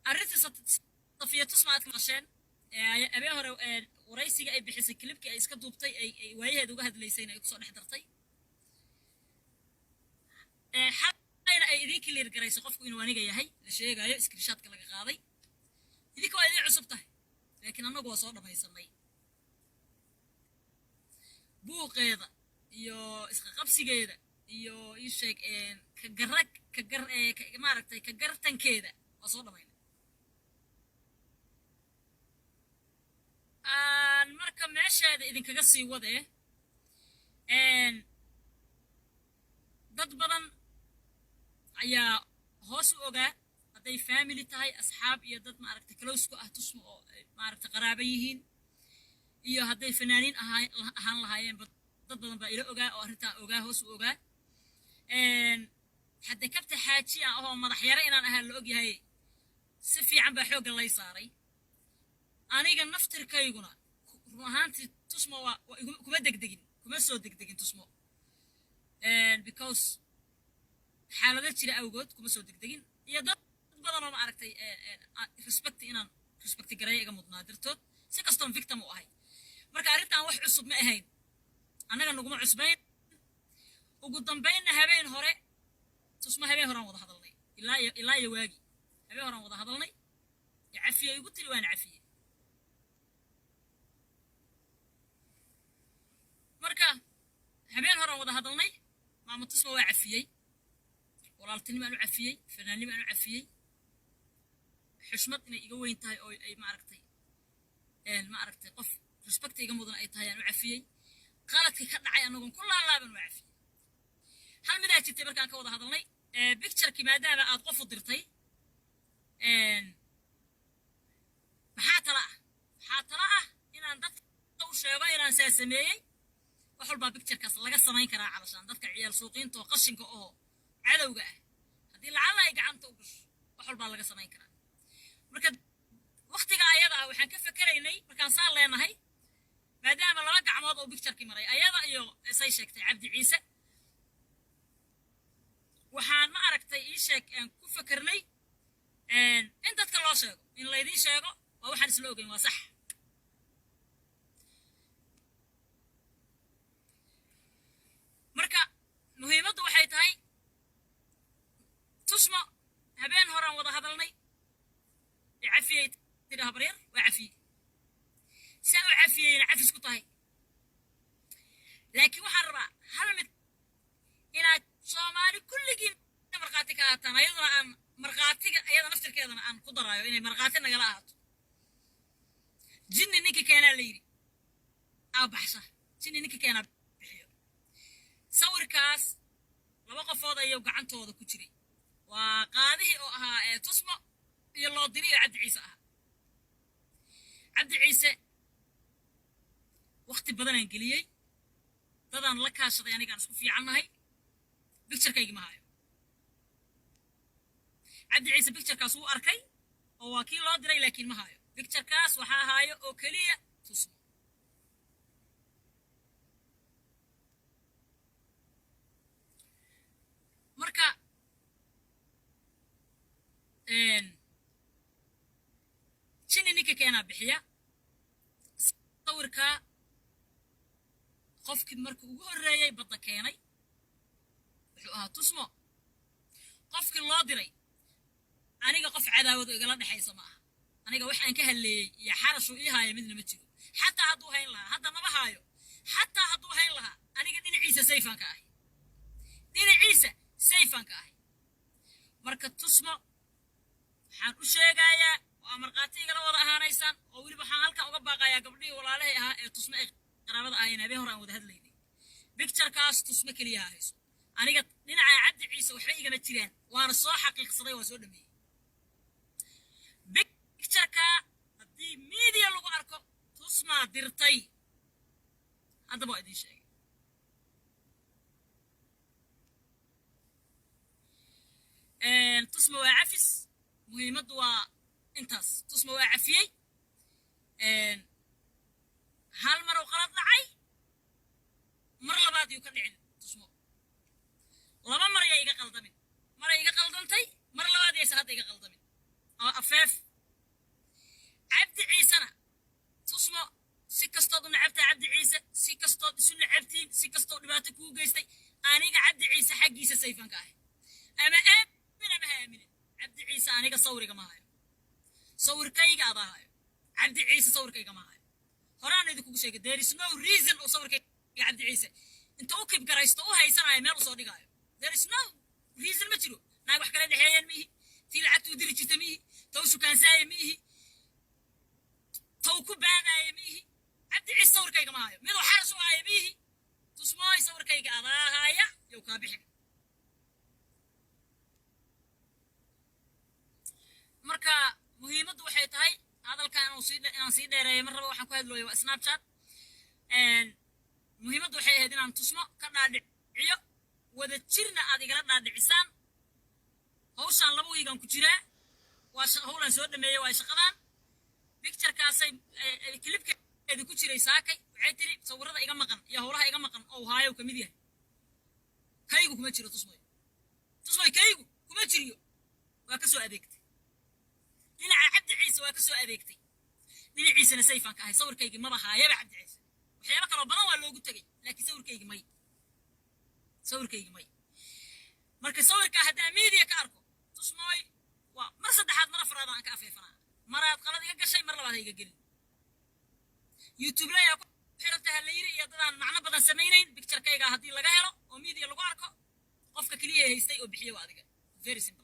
arrinta safiya tusmaad maqasheen abeen hore waraysiga ay bixisay klibkii ay iska duubtay ay waayaheeda uga hadlaysay inay kusoo dhex dartay xalayna ay idin clear garayso qofku inuu aniga yahay la sheegayo screenshotka laga qaaday idinka waa idin cusub tahay laakiin annagu waa soo dhamaysanay buuqeeda iyo isqa qabsigeeda iyo ii sheeg maaragtay ka gartankeeda waa soo dhamaynay marka meesheeda idinkaga sii wadee dad badan ayaa hoos u ogaa hadday family tahay asxaab iyo dad maaragtay close ku ah tusmo oo maaragtay qaraaba yihiin iyo hadday fanaaniin ahaan lahaayeen dad badan baa ila ogaa oo arrintaa ogaa hoos u ogaa hadda kabta xaaji ah oo madax yare inaan ahaan la og yahay si fiican baa xoogga lay saaray aniga naftirkayguna run ahaantii tusmo waa kuma soo degdegin tusmo because xaalado jira awgood kuma soo degdegin iyo dad badan oo ma aragtay inaan respect gareeyo iga mudnaa dirtood si kastoon victim u ahay marka arrintan wax cusub ma ahayn annaga naguma cusbayn ugu dambaynna habeen hore tusmo habeen horaan wada hadalnay ilaa iyo waagi habeen horaan wada hadalnay cafiye igu tiri waana cafiye marka habeen horaan wada hadalnay maama tusmo waa cafiyey walaaltinimo aan u cafiyey fanaannimo aan u cafiyey xushmad inay iga weyn tahay oo ay maaragtay qof respect iga mudan ay tahay aan u cafiyey qaladkii ka dhacay anagoon ku laalaaban waa cafiyey hal midaa jirtay markaan ka wada hadalnay picturekii maadaama aad qof u dirtay maxaa tala ah inaan dadka u sheego inaan saa sameeyey wax walbaa picturekaas laga samayn karaa calashaan dadka ciyaal suuqiinta oo qashinka oo cadowga ah haddii lacala ay gacanta u gasho wax walbaa laga samayn karaa marka waktiga ayada ah waxaan ka fakeraynay markaan saa leenahay maadaama laba gacmood oo picturekii maray ayada iyo say sheegtay cabdi ciise waxaan ma aragtay ii sheeg ku fakernay in dadka loo sheego in laydiin sheego waa waxaan isla ogeyn waa sax marka muhiimaddu waxay tahay tusmo habeen horaan wada hadalnay cafiyey tiri habaryar waa cafiyey saa u cafiyeyna cafis ku tahay laakiin waxaan rabaa hal mid inaad soomaali kulligiin markhaati ka ahaataan ayaduna aan markhaatiga ayada naftirkeedana aan ku daraayo inay markhaati nagala ahaato jinni ninka keenaa la yidhi aa baxsha jinni ninka keenaa bixiyo sawirkaas laba qofood ayuu gacantooda ku jiray waa qaadihii oo ahaa tusmo iyo loo diriyo cabdi ciise ahaa cabdi ciise wakti badanaan geliyey dadaan la kaashaday anigaan isku fiicannahay picturekaygii ma hayo cabdi ciise picturekaas wuu arkay oo waa kii loo diray laakiin ma hayo picturekaas waxaa ahaayo oo keliya tusmo marka jinni ninka keenaa bixiya sawirkaa qofkii markii ugu horreeyey badda keenay wuxuu ahaa tusmo qofkii loo diray aniga qof cadaawado igala dhexaysa ma aha aniga waxaan ka halleeyey iyo xarashuu ii haaya midna ma jiro xataa hadduu hayn lahaa hadda maba haayo xataa hadduu hayn lahaa aniga dhinaciisa sayfaan ka ahay dhinaciisa sayfaan ka ahay marka tusmo waxaan u sheegayaa waa markhaati igala wada ahaanaysaan oo weliba waxaan halkan uga baaqayaa gabdhihii walaalahay ahaa ee tusmo ay qaraabada ahayn habeen hore aan wada hadlaynay picturekaas tusmo keliya hayso aniga dhinaca cabdi ciise waxba igama jiraan waana soo xaqiiqsaday waa soo dhameeyey pictureka haddii media lagu arko tusmaa dirtay haddaba waa idiin sheegay tusma waa cafis muhiimaddu waa intaas tusma waa cafiyey hal mar oo qalad dhacay mar labaad yuu ka dhicin tusmo laba mar yaa iga qaldamin maray iga qaldantay mar labaad yaysa hadda iga qaldamin afeef cabdi ciisena tusmo si kastood u nacabtaa cabdi ciise si kastood isu nacabtiin si kastoo dhibaato kuu geystay aniga cabdi ciise xaggiisa sayfan ka ahay ama aamin ama ha aaminin cabdi ciise aniga sawriga ma hayo sawirkayga adaa hayo cabdi ciise sawirkayga ma hayo horaan idinkugu sheegay there is no reason oo sawirkayga cabdi ciise inta u kib garaysto u haysanayo meel usoo dhigaayo there is no reason ma jiro naag wax kala dhexeeyeen miihi tii lacagtuu diri jirta miihi taw shukaansaaya miihi taw ku baadaaya miihi cabdi ciise sawirkayga ma hayo miduu xaras u haaya miihi tusmooy sawirkayga adaa haaya yow kaa bixin marka muhiimaddu waxay tahay hadalkan inaan sii dheereeyo mar raba waxaan ku hadlooyo waa snapchat muhiimaddu waxay ahayd inaan tusmo ka dhaadhiciyo wada jirna aad igala dhaadhicisaan hawshaan 2 wiigan ku jiraa waa hawlan soo dhameeyay waa shaqadan picturekaasay kilibkeeda ku jiray saakay waxay tiri sawirada iga maqan iyo hawlaha iga maqan oo haayo kamid yahay kaygu kuma jiro tusmoy kaygu kuma jiriyo waa ka soo adeegtay dhinaca cabdi ciise waa ka soo adeegtay dhinaciisana sayfan ka ahay sawirkaygi maba haayaba cabdi ciise waxyaabo kaloo badan waa loogu tegay laakiin sawirkaygi may marka sawirka haddaa media ka arko tusmooy waa mar saddexaad mar afraad aan ka afeefanaa maraad qalad iga gashay mar labaad ha iga gelin youtube layaa ku xiranta halayiri iyo dadaan macno badan samaynayn picturekayga haddii laga helo oo media lagu arko qofka keliya haystay oo bixiyo waa adiga very simple